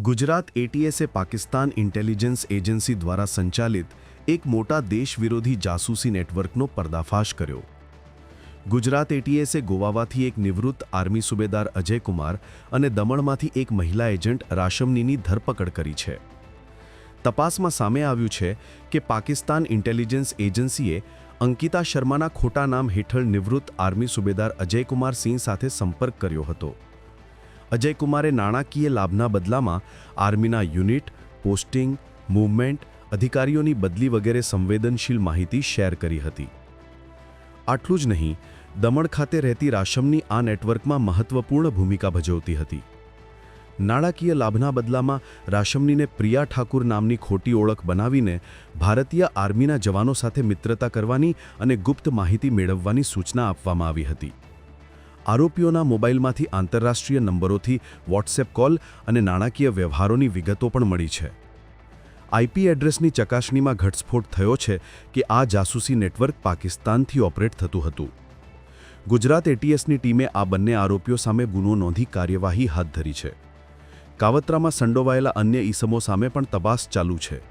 Gujarat એટીએસે Pakistan intelligence agency દ્વારા સંચાલિત એક મોટા દેશવિરોધી જાસૂસી નેટવર્કનો પર્દાફાશ કર્યો. ગુજરાત એટીએસે ગોવામાંથી એક નિવૃત્ત આર્મી સુબેદાર અજય કુમાર અને દમણમાંથી એક મહિલા એજન્ટ રાશમનીની ધરપકડ કરી છે. તપાસમાં સામે આવ્યું છે કે પાકિસ્તાન ઇન્ટેલિજન્સ એજન્સીએ અંકિતા શર્માના ખોટા નામ હેઠળ નિવૃત્ત આર્મી સુબેદાર અજય કુમાર સિંહ સાથે સંપર્ક કર્યો હતો. અજય કુમારે નાણાકીય લાભના બદલામાં આર્મીના યુનિટ, પોસ્ટિંગ, મૂવમેન્ટ, અધિકારીઓની બદલી વગેરે સંવેદનશીલ માહિતી શેર કરી હતી. આટલું જ નહીં, દમણ ખાતે રહેતી રાશમની આ નેટવર્કમાં મહત્વપૂર્ણ ભૂમિકા ભજવતી હતી. નાણાકીય લાભના બદલામાં રાશમનીને પ્રિયા ઠાકુર નામની ખોટી ઓળખ બનાવીને ભારતીય આર્મીના જવાનો સાથે મિત્રતા કરવાની અને ગુપ્ત માહિતી મેળવવાની સૂચના આપવામાં આવી હતી. આરોપીઓના મોબાઈલમાંથી આંતરરાષ્ટ્રીય નંબરોથી વોટ્સએપ કોલ અને નાણાકીય વ્યવહારોની વિગતો પણ મળી છે. આઈપી એડ્રેસની ચકાસણીમાં ઘટસ્ફોટ થયો છે કે આ જાસૂસી નેટવર્ક પાકિસ્તાનથી ઓપરેટ થતું હતું. ગુજરાત એટીએસની ટીમે આ બંને આરોપીઓ સામે ગુનો નોંધી કાર્યવાહી હાથ ધરી છે. કાવતરામાં સંડોવાયેલા અન્ય ઈસમો સામે પણ તપાસ ચાલુ છે.